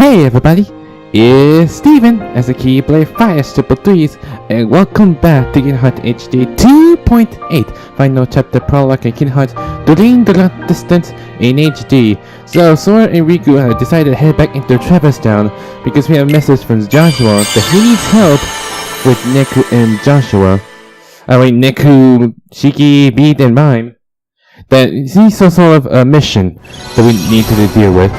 Hey everybody, it's Steven as a Keyblade Fire Triple Threes, and welcome back to KHDDDHD 2.8 Final Chapter Prologue and Kingdom Hearts During the Long Distance in HD. So Sora and Riku have decided to head back into Traverse Town because we have a message from Joshua that he needs help with Neku and Joshua. Neku, Shiki, Beat, and Mime. That he's some sort of a mission that we need to deal with.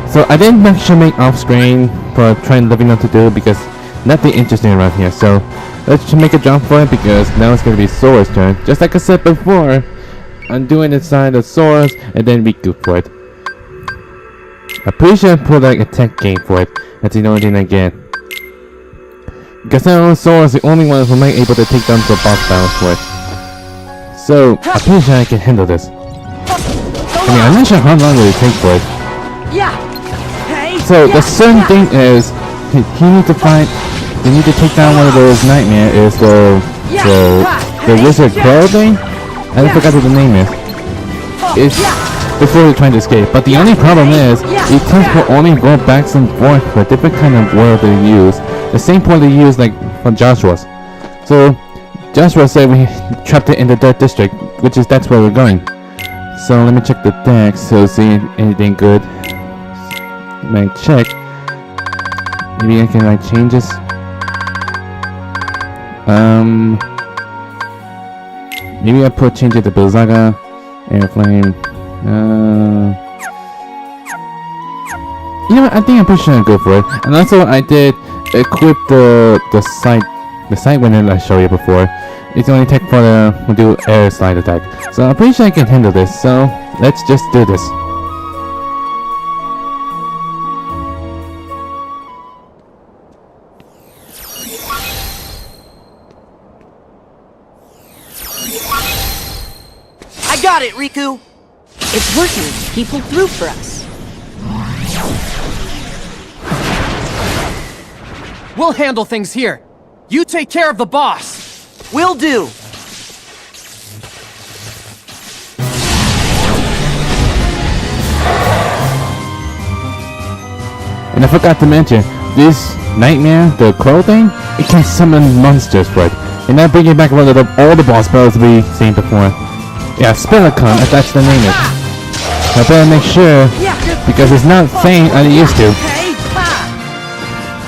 So I didn't actually make off screen for trying living up to do because nothing interesting around here. So let's just make a jump for it because now it's gonna be Sora's turn. Just like I said before, I'm doing the side of Sora's and then Riku for it. I'm pretty sure I put like a tech game for it. That's the only thing I get. Because now Sora's the only one who might be able to take down the boss battles for it. So I'm pretty sure I can handle this. I'm not sure how long it will take for it. So the certain thing is, he needs to find. They need to take down one of those nightmares. Is the wizard crow thing? I forgot what the name is. It's before they're trying to escape. But the only problem is, it tends to only go back and forth for a different kind of word they use. The same point they use like from Joshua's. So Joshua said we trapped it in the dirt district, which is that's where we're going. So let me check the deck so see anything good. Might check. Maybe I can like change this. Maybe I change it to Bilzaga, Airflame. You know what? I think I'm pretty sure I'll go for it. And also I did equip the sight winner I showed you before. It's only tech for the we'll do air slide attack. So I'm pretty sure I can handle this. So let's just do this. I got it, Riku! It's working. He pulled through for us. We'll handle things here. You take care of the boss. Will do. And I forgot to mention, this nightmare, the crow thing, it can summon monsters for it. And I bring it back one of all the boss battles we've seen before. Yeah, Spellicon, if that's the name of it. I better make sure, because it's not saying I used to.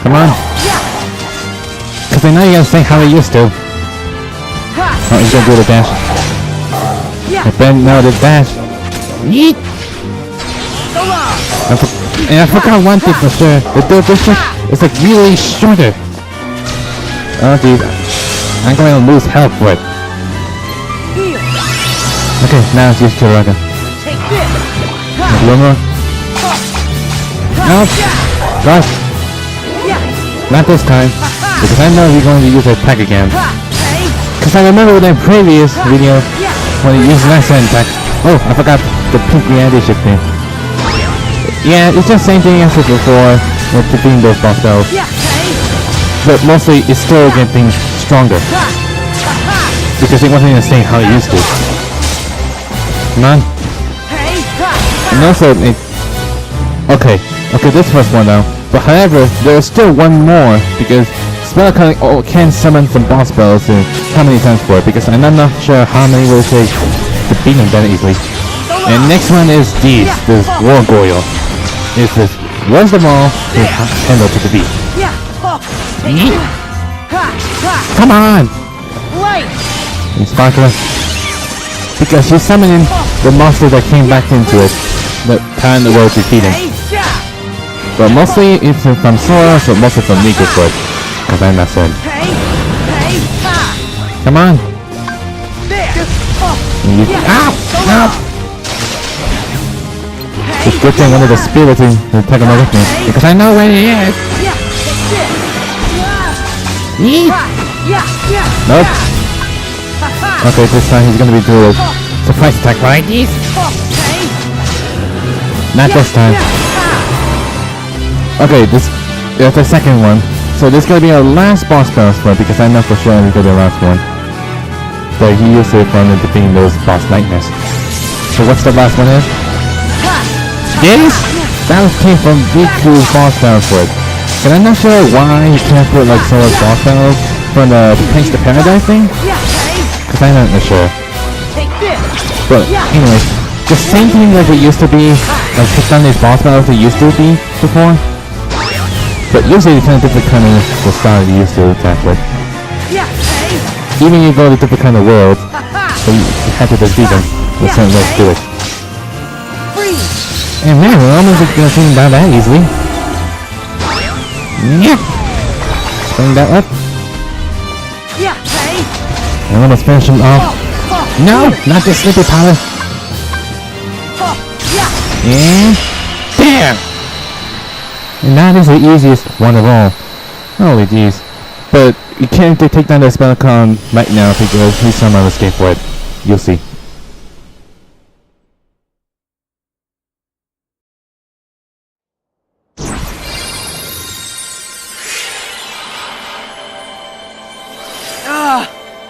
Come on. Because I know you're gonna say how it used to. Oh, he's gonna do the dash. I bet now the dash. Yeet! And I forgot one thing for sure. The dirt district is like really shorter. Oh dude. I'm going to lose health for it. Okay, now it's just Chiraga. One more. Nope. Gosh. Not this time. Because I know he's going to use that attack again. Because I remember in that previous video when he used last attack. Oh, I forgot the pink reality shift thing. Yeah, it's just the same thing as before with defeating those boss battles. But mostly it's still getting stronger. Because it wasn't even saying how it used to. Come on. And also, okay, this first one now. But however, there's still one more because Spellcon can summon some boss battles and how many times for it because I'm not sure how many will take to beat them that easily. And next one is this Gargoyle. It's this once them all to handle to defeat. Come on! And Sparkler. Because she's summoning the monster that came back into it that time the world defeating. But mostly it's from Sora, so mostly from Riku for it. Because I'm not certain. Come on! Ow! It's a good thing one of the spirits will take him with me. Because I know where he is! Nope. Okay, this time he's gonna be doing a surprise attack like this. Not this time. Okay, this is the second one. So this is gonna be our last boss battle for it because I know for sure it's gonna be the last one. But he used it from defeating those boss nightmares. So what's the last one is? This? battles came from Riku's boss battle for it. And I'm not sure why you can't put like Sora's boss battles from the Prince to Paradise thing. Cause I'm not sure. But anyways, the same thing like it used to be, like pick on these boss battles it used to be before. But usually it's kind of different kind of the style you used to attack with. Even you go to different kind of worlds, so you have to defeat them with certain ways to do it. And man, we're almost gonna take him down that easily. Yeah. Bring that up. And almost finish him off. No! Not this sleepy powder! And bam! And that is the easiest one of all. Holy jeez. But you can't take down the Spellcon right now because he's somehow escape for it. You'll see.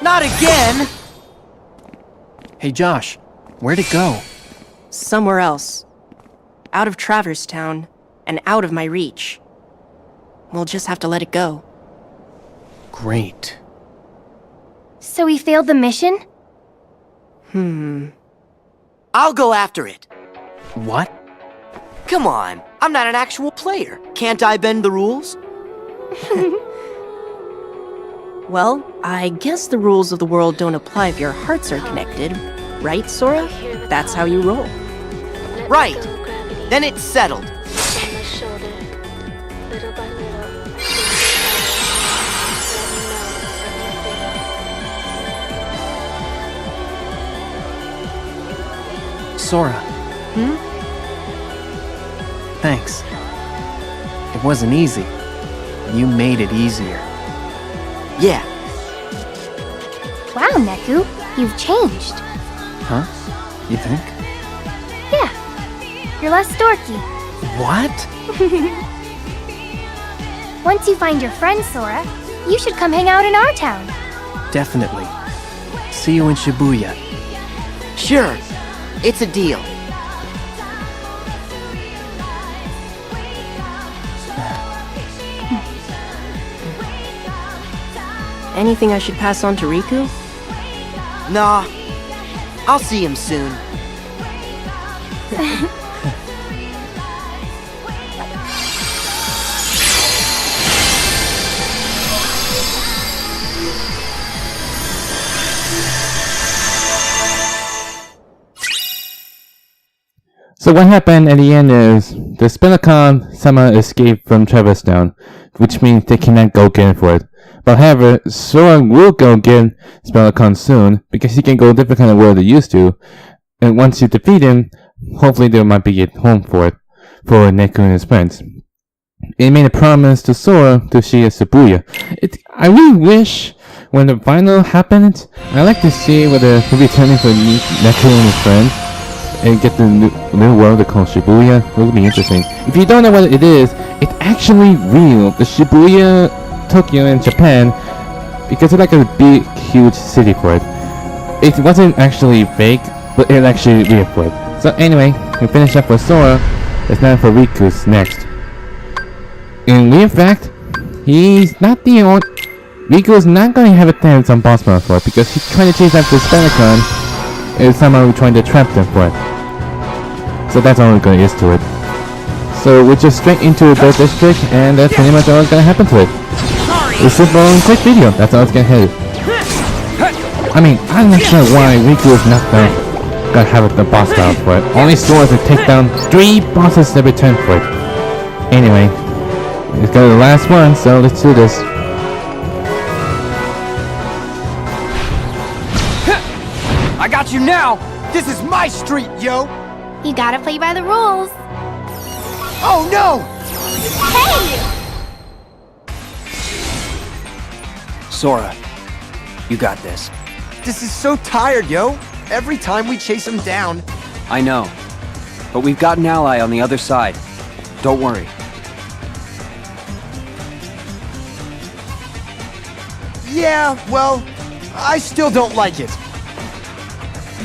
Not again! Hey Josh, where'd it go? Somewhere else. Out of Traverse Town, and out of my reach. We'll just have to let it go. Great. So we failed the mission? I'll go after it. What? Come on, I'm not an actual player. Can't I bend the rules? Well, I guess the rules of the world don't apply if your hearts are connected. Right, Sora? That's how you roll. Right. Then it's settled. Sora. Thanks. It wasn't easy. You made it easier. Yeah. Wow, Neku, you've changed. Huh? You think? Yeah, you're less dorky. What? Once you find your friend, Sora, you should come hang out in our town. Definitely. See you in Shibuya. Sure. It's a deal. Anything I should pass on to Riku? Nah. I'll see him soon. So what happened at the end is the Spellcon somehow escaped from Traverse Town, which means they cannot go again for it. But however, Sora will go get Spellcon soon because he can go a different kind of world they used to. And once you defeat him, hopefully they might be at home for it, for Neku and his friends. It made a promise to Sora to see a Shibuya. I really wish when the final happened, I like to see whether he'll be turning for Neku and his friends and get the new world they call Shibuya. It will be interesting. If you don't know what it is, it's actually real. The Shibuya, Tokyo, and Japan, because it's like a big, huge city for it. It wasn't actually fake, but it's actually real for it. So anyway, we finished up for Sora. It's now for Riku's next. In real fact, he's not the only. Riku is not going to have a chance on boss battle for it because he's trying to chase after Spellcon and somehow trying to trap them for it. So that's all there is to it. So we're just straight into the Dirt District, and that's pretty much all that's gonna happen to it. It's a simple and quick video. That's all it's gonna hit. I mean, I'm not sure why Riku is not gonna have the boss battle for it. Only Sora to take down 3 bosses every turn for it. Anyway, it's got the last one, so let's do this. I got you now! This is my street, yo! You gotta play by the rules. Oh no! Hey! Sora, you got this. This is so tired, yo! Every time we chase him down. I know, but we've got an ally on the other side. Don't worry. Yeah, well, I still don't like it.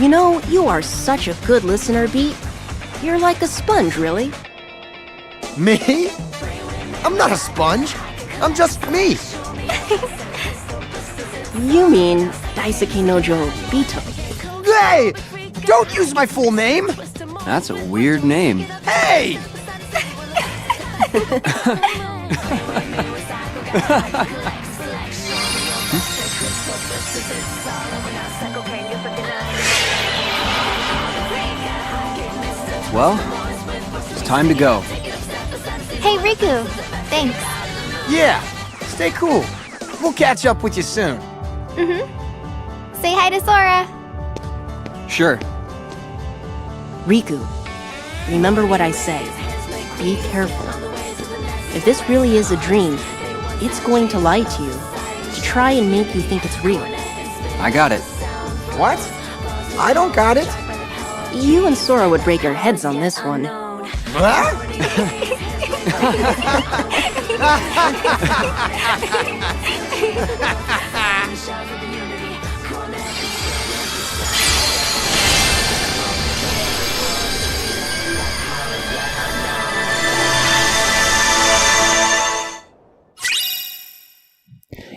You know, you are such a good listener, Beat. You're like a sponge, really. Me? I'm not a sponge. I'm just me. You mean Daisuke Nojo Bito. Hey! Don't use my full name! That's a weird name. Hey! Well, it's time to go. Hey, Riku. Thanks. Yeah, stay cool. We'll catch up with you soon. Say hi to Sora. Sure. Riku, remember what I said. Be careful. If this really is a dream, it's going to lie to you, to try and make you think it's real. I got it. What? I don't got it. You and Sora would break your heads on this one. Huh?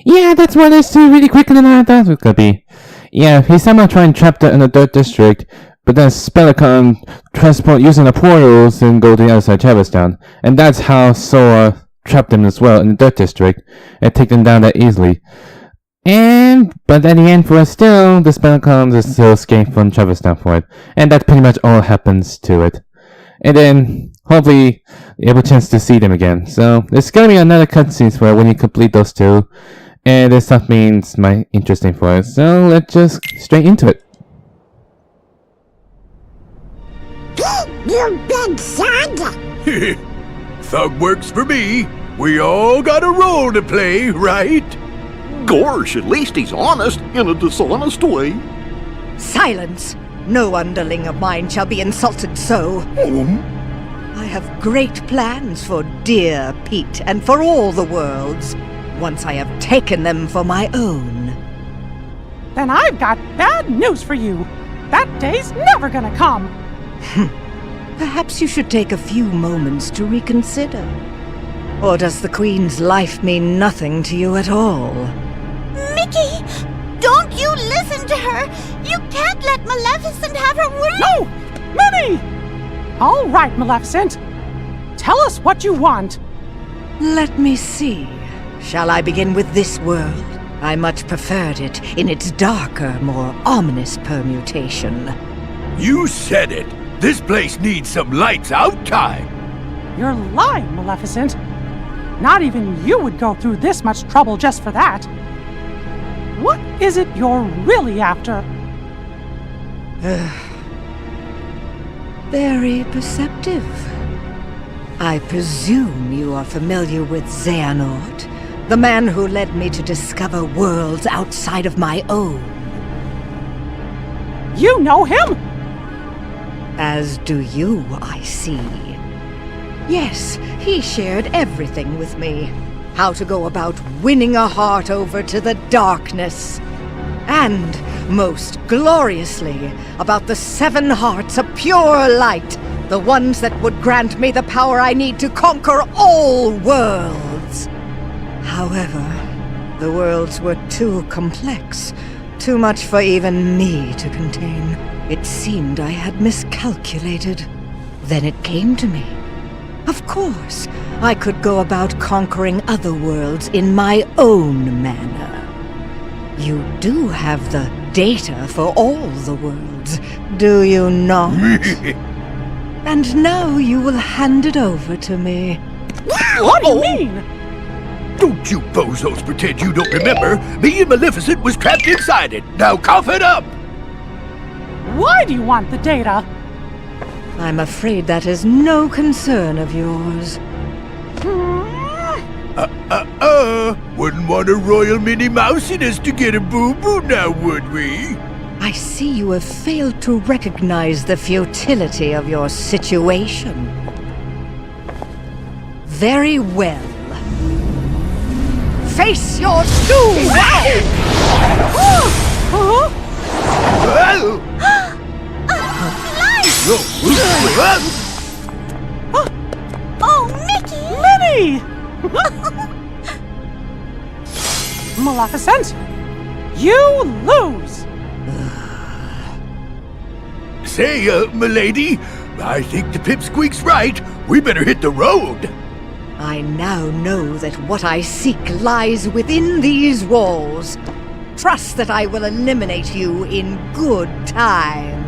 Yeah, that's what it's really quicker than I thought it could be. Yeah, he's somehow trying to trap in the dirt district, but then Spellicon transport using the portals and go to the other side of Traverstown. And that's how Sora trapped him as well in the dirt district and take them down that easily. But at the end for us still, the Spellicons are still escaping from Traverstown for it. And that's pretty much all happens to it. And then, hopefully, you have a chance to see them again. So, there's gonna be another cutscene for when you complete those two. And this stuff means my interesting for us. So, let's just straight into it. You big son! Thug works for me. We all got a role to play, right? Gosh, at least he's honest in a dishonest way. Silence! No underling of mine shall be insulted so. I have great plans for dear Pete and for all the worlds, once I have taken them for my own. Then I've got bad news for you. That day's never gonna come. Perhaps you should take a few moments to reconsider. Or does the Queen's life mean nothing to you at all? Mickey! Don't you listen to her! You can't let Maleficent have her way! No! Minnie! All right, Maleficent. Tell us what you want. Let me see. Shall I begin with this world? I much preferred it in its darker, more ominous permutation. You said it. This place needs some lights out time. You're lying, Maleficent. Not even you would go through this much trouble just for that. What is it you're really after? Very perceptive. I presume you are familiar with Xehanort, the man who led me to discover worlds outside of my own. You know him? As do you, I see. Yes, he shared everything with me. How to go about winning a heart over to the darkness. And, most gloriously, about the 7 hearts of pure light, the ones that would grant me the power I need to conquer all worlds. However, the worlds were too complex, too much for even me to contain. It seemed I had miscalculated. Then it came to me. Of course, I could go about conquering other worlds in my own manner. You do have the data for all the worlds, do you not? And now you will hand it over to me. What do you mean? Don't you bozos pretend you don't remember. Me and Maleficent was trapped inside it. Now cough it up. Why do you want the data? I'm afraid that is no concern of yours. Wouldn't want a royal Minnie Mousiness to get a boo-boo now, would we? I see you have failed to recognize the futility of your situation. Very well. Face your doom! Oh, Maleficent! You lose! Say, milady, I think the pipsqueak's right. We better hit the road. I now know that what I seek lies within these walls. Trust that I will eliminate you in good time.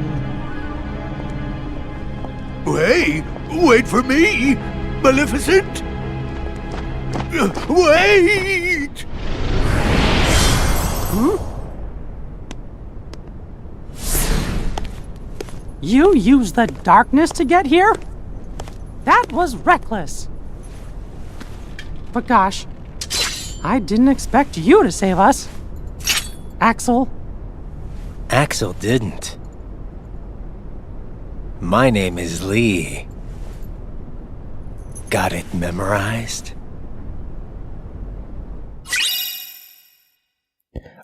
Hey, wait for me, Maleficent. Wait! You used the darkness to get here? That was reckless. But gosh, I didn't expect you to save us. Axel. Axel didn't. My name is Lee. Got it memorized?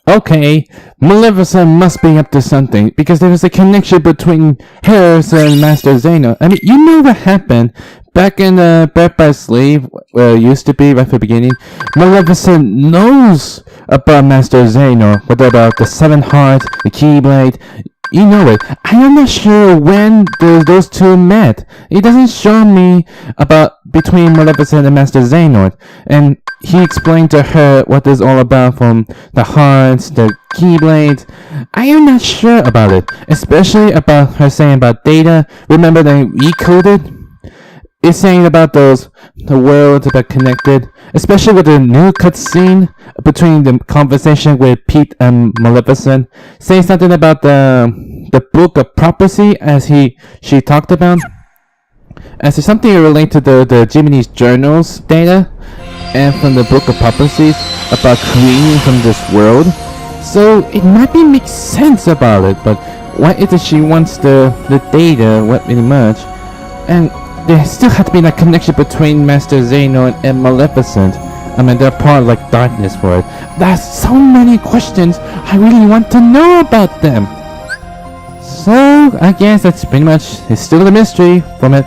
Okay, Maleficent must be up to something, because there is a connection between Harris and Master Zeno. I mean, you know what happened back in Birth by Slave, where it used to be right from the beginning. Maleficent knows about Master Zeno, what about the Seven Hearts, the Keyblade. You know it. I am not sure when those two met. It doesn't show me about between Maleficent and Master Xehanort. And he explained to her what it's all about, from the hearts, the Keyblades. I am not sure about it. Especially about her saying about data. Remember that we coded? It's saying about the worlds that are connected, especially with the new cutscene between the conversation with Pete and Maleficent, saying something about the book of prophecy as she talked about, as it's something related to the Jiminy's journals data, and from the book of prophecies about creating from this world. So it might be make sense about it, but why is it she wants the data? What really much? And there still had to be that connection between Master Xehanort and Maleficent. I mean, they're part of like darkness for it. There's so many questions I really want to know about them. So I guess that's pretty much, it's still a mystery from it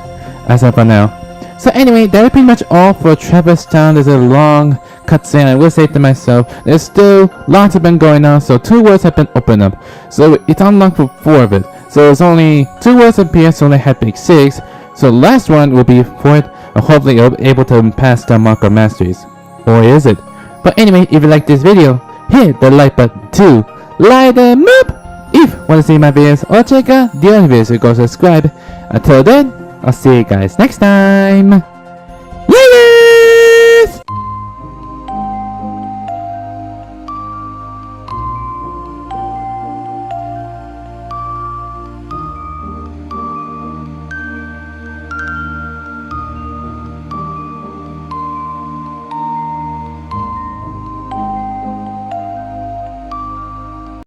as of now. So anyway, that is pretty much all for Traverse Town. There's a long cutscene. I will say to myself, there's still lots have been going on, so 2 worlds have been opened up. So it's unlocked for 4 of it. So it's only 2 worlds appear, so only had big 6. So the last one will be for it, hopefully able to pass the mark of masteries. Or is it? But anyway, if you like this video, hit the like button too. Like the moop! If you want to see my videos or check out the other videos, you go subscribe. Until then, I'll see you guys next time. Yay!